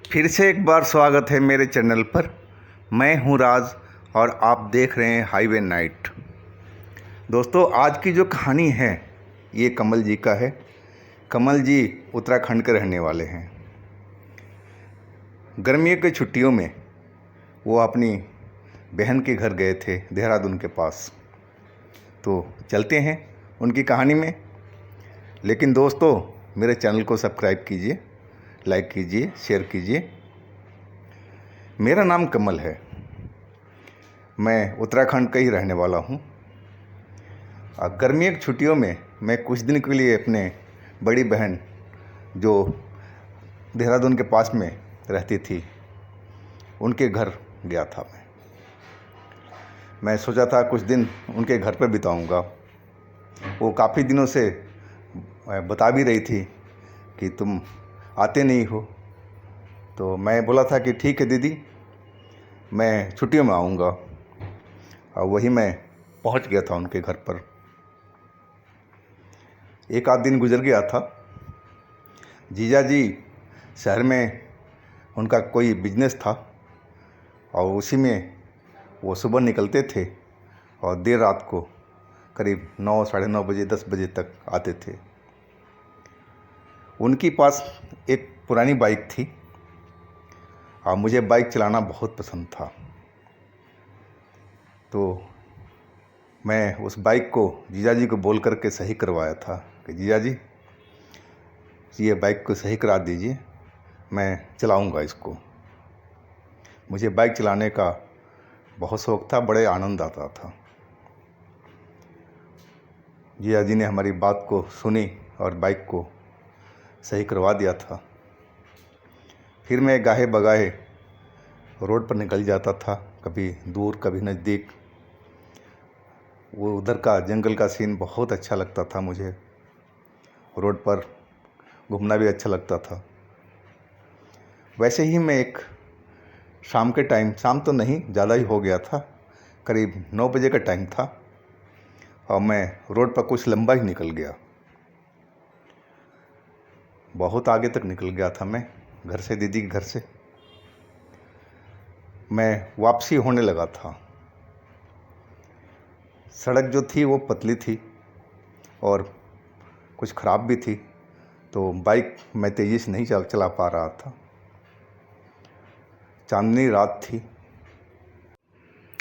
फिर से एक बार स्वागत है मेरे चैनल पर। मैं हूं राज और आप देख रहे हैं हाईवे नाइट। दोस्तों, आज की जो कहानी है ये कमल जी का है। कमल जी उत्तराखंड के रहने वाले हैं। गर्मियों की छुट्टियों में वो अपनी बहन के घर गए थे देहरादून के पास। तो चलते हैं उनकी कहानी में। लेकिन दोस्तों, मेरे चैनल को सब्सक्राइब कीजिए, लाइक कीजिए, शेयर कीजिए। मेरा नाम कमल है। मैं उत्तराखंड का ही रहने वाला हूँ। गर्मियों की छुट्टियों में मैं कुछ दिन के लिए अपने बड़ी बहन जो देहरादून के पास में रहती थी उनके घर गया था। मैं सोचा था कुछ दिन उनके घर पर बिताऊंगा। वो काफ़ी दिनों से बता भी रही थी कि तुम आते नहीं हो। तो मैं बोला था कि ठीक है दीदी, मैं छुट्टियों में आऊँगा। और वही मैं पहुंच गया था उनके घर पर। एक आध दिन गुजर गया था। जीजा जी शहर में उनका कोई बिजनेस था और उसी में वो सुबह निकलते थे और देर रात को करीब 9, साढ़े 9 बजे, 10 बजे तक आते थे। उनके पास एक पुरानी बाइक थी और मुझे बाइक चलाना बहुत पसंद था। तो मैं उस बाइक को जीजा जी को बोल करके सही करवाया था कि जीजा जी ये बाइक को सही करा दीजिए, मैं चलाऊंगा इसको। मुझे बाइक चलाने का बहुत शौक़ था, बड़े आनंद आता था। जीजा जी ने हमारी बात को सुनी और बाइक को सही करवा दिया था। फिर मैं गाहे बगाहे रोड पर निकल जाता था, कभी दूर कभी नज़दीक। वो उधर का जंगल का सीन बहुत अच्छा लगता था मुझे। रोड पर घूमना भी अच्छा लगता था। वैसे ही मैं एक शाम के टाइम, शाम तो नहीं, ज़्यादा ही हो गया था, करीब 9 बजे का टाइम था और मैं रोड पर कुछ लंबा ही निकल गया। बहुत आगे तक निकल गया था मैं घर से, दीदी के घर से। मैं वापसी होने लगा था। सड़क जो थी वो पतली थी और कुछ ख़राब भी थी, तो बाइक मैं तेज़ी से नहीं चला पा रहा था। चांदनी रात थी।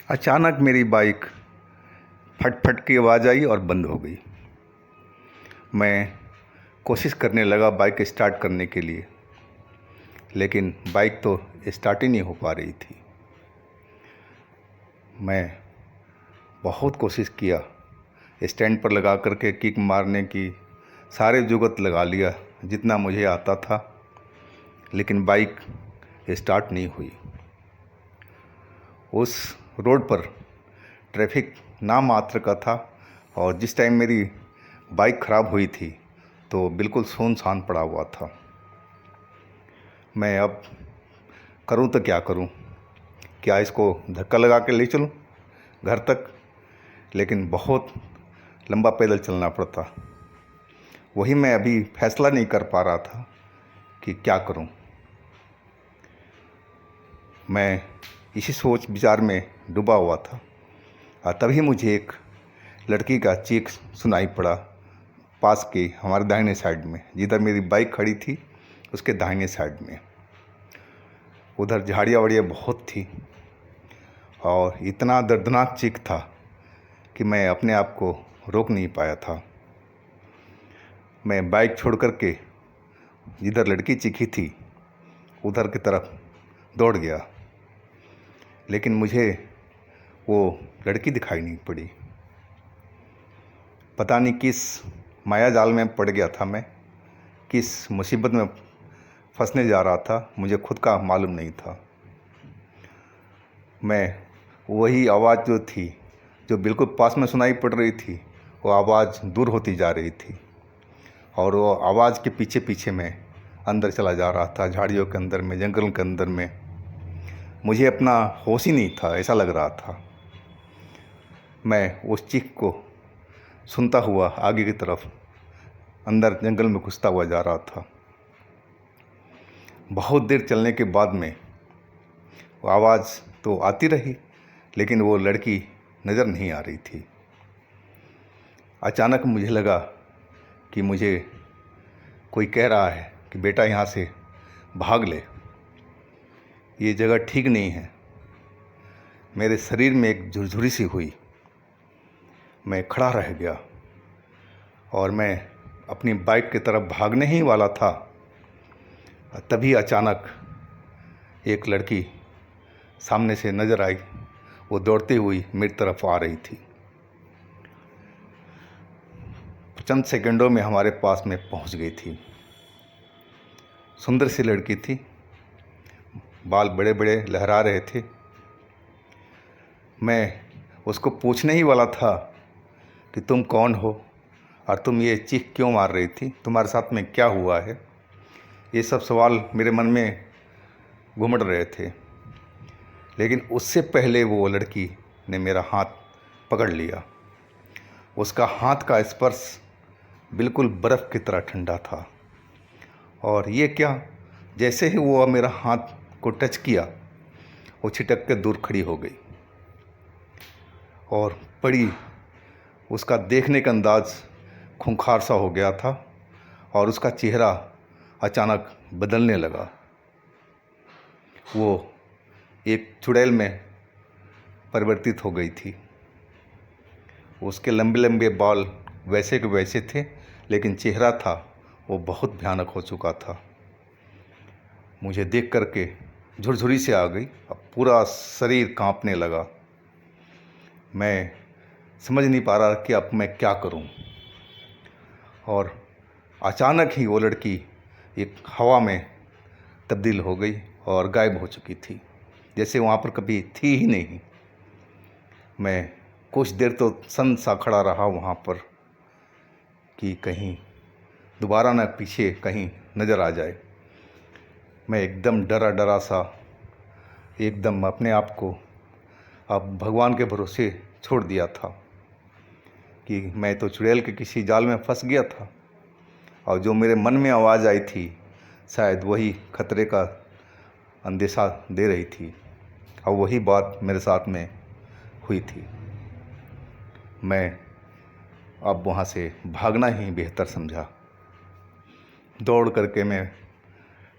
अचानक मेरी बाइक फट फट की आवाज़ आई और बंद हो गई। मैं कोशिश करने लगा बाइक स्टार्ट करने के लिए, लेकिन बाइक तो स्टार्ट ही नहीं हो पा रही थी। मैं बहुत कोशिश किया, स्टैंड पर लगा करके किक मारने की सारे जुगत लगा लिया जितना मुझे आता था, लेकिन बाइक स्टार्ट नहीं हुई। उस रोड पर ट्रैफिक नाम मात्र का था और जिस टाइम मेरी बाइक ख़राब हुई थी तो बिल्कुल सुनसान पड़ा हुआ था। मैं अब करूं तो क्या करूं? क्या इसको धक्का लगा के ले चलूं घर तक? लेकिन बहुत लंबा पैदल चलना पड़ता। वही मैं अभी फैसला नहीं कर पा रहा था कि क्या करूं। मैं इसी सोच विचार में डूबा हुआ था और तभी मुझे एक लड़की का चीख सुनाई पड़ा पास के हमारे दाहिने साइड में, जिधर मेरी बाइक खड़ी थी उसके दाहिने साइड में। उधर झाड़ियाँ वाड़ियाँ बहुत थी और इतना दर्दनाक चीख था कि मैं अपने आप को रोक नहीं पाया था। मैं बाइक छोड़ करके जिधर लड़की चीखी थी उधर की तरफ दौड़ गया, लेकिन मुझे वो लड़की दिखाई नहीं पड़ी। पता नहीं किस माया जाल में पड़ गया था मैं, किस मुसीबत में फंसने जा रहा था, मुझे खुद का मालूम नहीं था। मैं वही आवाज़ जो थी, जो बिल्कुल पास में सुनाई पड़ रही थी, वो आवाज़ दूर होती जा रही थी और वो आवाज़ के पीछे पीछे मैं अंदर चला जा रहा था, झाड़ियों के अंदर में, जंगल के अंदर में। मुझे अपना होश ही नहीं था, ऐसा लग रहा था। मैं उस चीख को सुनता हुआ आगे की तरफ अंदर जंगल में घुसता हुआ जा रहा था। बहुत देर चलने के बाद में वो आवाज़ तो आती रही, लेकिन वो लड़की नज़र नहीं आ रही थी। अचानक मुझे लगा कि मुझे कोई कह रहा है कि बेटा यहाँ से भाग ले, ये जगह ठीक नहीं है। मेरे शरीर में एक झुरझुरी सी हुई। मैं खड़ा रह गया और मैं अपनी बाइक की तरफ भागने ही वाला था, तभी अचानक एक लड़की सामने से नज़र आई। वो दौड़ती हुई मेरी तरफ आ रही थी। चंद सेकंडों में हमारे पास में पहुंच गई थी। सुंदर सी लड़की थी, बाल बड़े बड़े लहरा रहे थे। मैं उसको पूछने ही वाला था कि तुम कौन हो और तुम ये चीख क्यों मार रही थी, तुम्हारे साथ में क्या हुआ है। ये सब सवाल मेरे मन में घुमड़ रहे थे, लेकिन उससे पहले वो लड़की ने मेरा हाथ पकड़ लिया। उसका हाथ का स्पर्श बिल्कुल बर्फ़ की तरह ठंडा था। और ये क्या, जैसे ही वो मेरा हाथ को टच किया, वो छिटक के दूर खड़ी हो गई और बड़ी, उसका देखने का अंदाज़ खूंखार सा हो गया था और उसका चेहरा अचानक बदलने लगा। वो एक चुड़ैल में परिवर्तित हो गई थी। उसके लंबे लंबे बाल वैसे के वैसे थे, लेकिन चेहरा था वो बहुत भयानक हो चुका था। मुझे देख करके झुरझुरी से आ गई। अब पूरा शरीर कांपने लगा। मैं समझ नहीं पा रहा कि अब मैं क्या करूं। और अचानक ही वो लड़की एक हवा में तब्दील हो गई और गायब हो चुकी थी, जैसे वहाँ पर कभी थी ही नहीं। मैं कुछ देर तो सन सा खड़ा रहा वहाँ पर कि कहीं दोबारा न पीछे कहीं नज़र आ जाए। मैं एकदम डरा डरा सा, एकदम अपने आप को अब भगवान के भरोसे छोड़ दिया था कि मैं तो चुड़ैल के किसी जाल में फंस गया था, और जो मेरे मन में आवाज़ आई थी शायद वही खतरे का अंदेशा दे रही थी, और वही बात मेरे साथ में हुई थी। मैं अब वहाँ से भागना ही बेहतर समझा। दौड़ करके मैं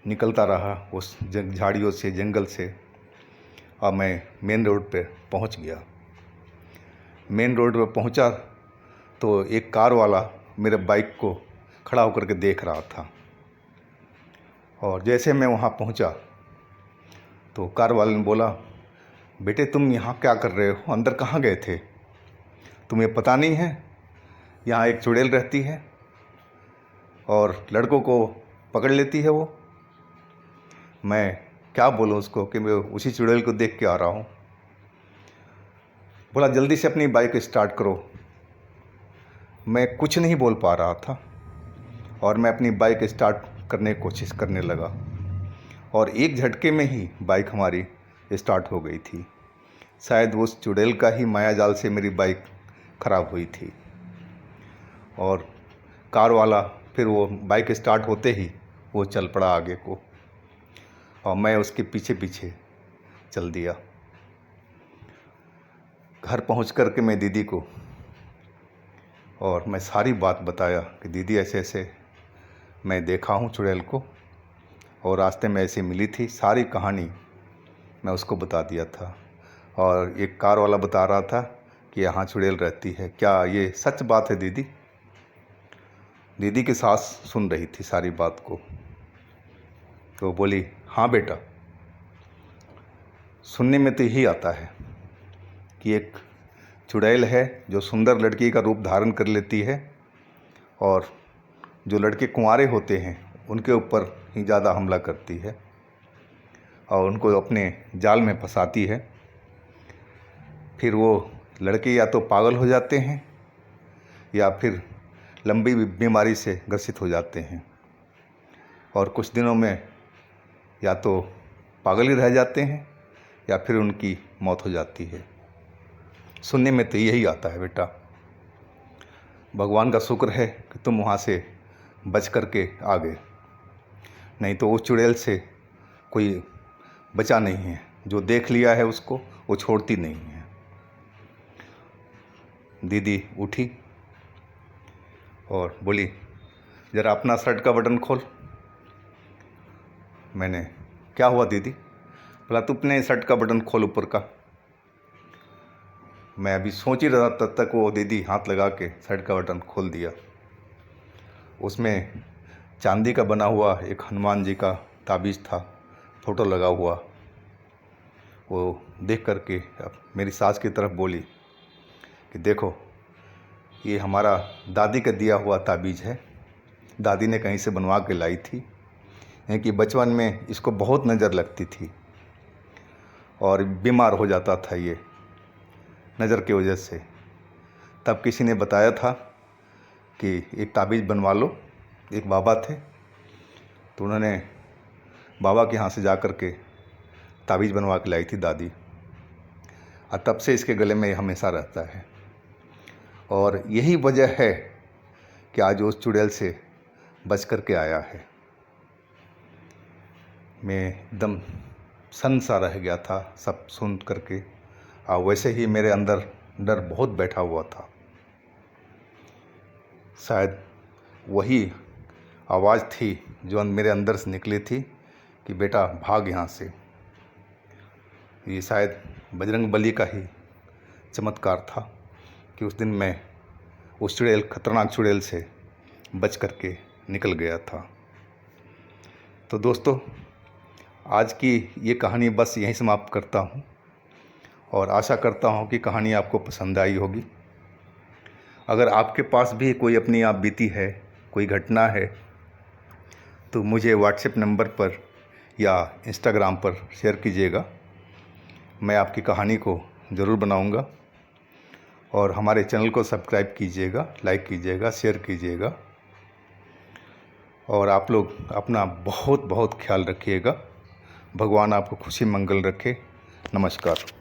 निकलता रहा उस झाड़ियों से, जंगल से, और मैं मेन रोड पे पहुँच गया। मेन रोड पे पहुँचा तो एक कार वाला मेरे बाइक को खड़ा होकर के देख रहा था, और जैसे मैं वहाँ पहुँचा तो कार वाले ने बोला, बेटे तुम यहाँ क्या कर रहे हो, अंदर कहाँ गए थे, तुम्हें पता नहीं है यहाँ एक चुड़ैल रहती है और लड़कों को पकड़ लेती है वो। मैं क्या बोलूँ उसको कि मैं उसी चुड़ैल को देख के आ रहा हूँ। बोला जल्दी से अपनी बाइक स्टार्ट करो। मैं कुछ नहीं बोल पा रहा था और मैं अपनी बाइक स्टार्ट करने की कोशिश करने लगा, और एक झटके में ही बाइक हमारी स्टार्ट हो गई थी। शायद उस चुड़ैल का ही माया जाल से मेरी बाइक ख़राब हुई थी। और कार वाला फिर वो बाइक स्टार्ट होते ही वो चल पड़ा आगे को, और मैं उसके पीछे पीछे चल दिया। घर पहुंच कर के मैं दीदी को और मैं सारी बात बताया कि दीदी ऐसे ऐसे मैं देखा हूँ चुड़ैल को, और रास्ते में ऐसे मिली थी। सारी कहानी मैं उसको बता दिया था, और एक कार वाला बता रहा था कि यहाँ चुड़ैल रहती है, क्या ये सच बात है दीदी। दीदी की सास सुन रही थी सारी बात को, तो बोली हाँ बेटा, सुनने में तो यही आता है कि एक चुड़ैल है जो सुंदर लड़की का रूप धारण कर लेती है, और जो लड़के कुंवारे होते हैं उनके ऊपर ही ज़्यादा हमला करती है और उनको अपने जाल में फंसाती है। फिर वो लड़के या तो पागल हो जाते हैं या फिर लंबी बीमारी से ग्रसित हो जाते हैं, और कुछ दिनों में या तो पागल ही रह जाते हैं या फिर उनकी मौत हो जाती है। सुनने में तो यही आता है बेटा। भगवान का शुक्र है कि तुम वहाँ से बच कर के आ गए, नहीं तो उस चुड़ैल से कोई बचा नहीं है। जो देख लिया है उसको वो छोड़ती नहीं है। दीदी उठी और बोली, ज़रा अपना शर्ट का बटन खोल। मैंने, क्या हुआ दीदी? बोला, तू अपने शर्ट का बटन खोल ऊपर का। मैं अभी सोच ही रहा तब तक वो दीदी हाथ लगा के शर्ट का बटन खोल दिया। उसमें चांदी का बना हुआ एक हनुमान जी का ताबीज़ था, फ़ोटो लगा हुआ। वो देख करके अब मेरी सास की तरफ बोली कि देखो, ये हमारा दादी का दिया हुआ ताबीज़ है, दादी ने कहीं से बनवा के लाई थी। कि बचपन में इसको बहुत नज़र लगती थी और बीमार हो जाता था ये नज़र की वजह से। तब किसी ने बताया था कि एक ताबीज़ बनवा लो। एक बाबा थे, तो उन्होंने बाबा के यहाँ से जा कर के ताबीज़ बनवा के लाई थी दादी, और तब से इसके गले में हमेशा रहता है। और यही वजह है कि आज उस चुड़ैल से बच कर के आया है। मैं एकदम सन्न सा रह गया था सब सुन करके, और वैसे ही मेरे अंदर डर बहुत बैठा हुआ था। शायद वही आवाज़ थी जो मेरे अंदर से निकली थी कि बेटा भाग यहाँ से। ये शायद बजरंग बली का ही चमत्कार था कि उस दिन मैं उस चुड़ैल, खतरनाक चुड़ैल से बच करके निकल गया था। तो दोस्तों, आज की ये कहानी बस यहीं समाप्त करता हूँ, और आशा करता हूँ कि कहानी आपको पसंद आई होगी। अगर आपके पास भी कोई अपनी आप बीती है, कोई घटना है, तो मुझे व्हाट्सएप नंबर पर या इंस्टाग्राम पर शेयर कीजिएगा। मैं आपकी कहानी को ज़रूर बनाऊंगा। और हमारे चैनल को सब्सक्राइब कीजिएगा, लाइक कीजिएगा, शेयर कीजिएगा। और आप लोग अपना बहुत बहुत ख्याल रखिएगा। भगवान आपको खुशी मंगल रखे। नमस्कार।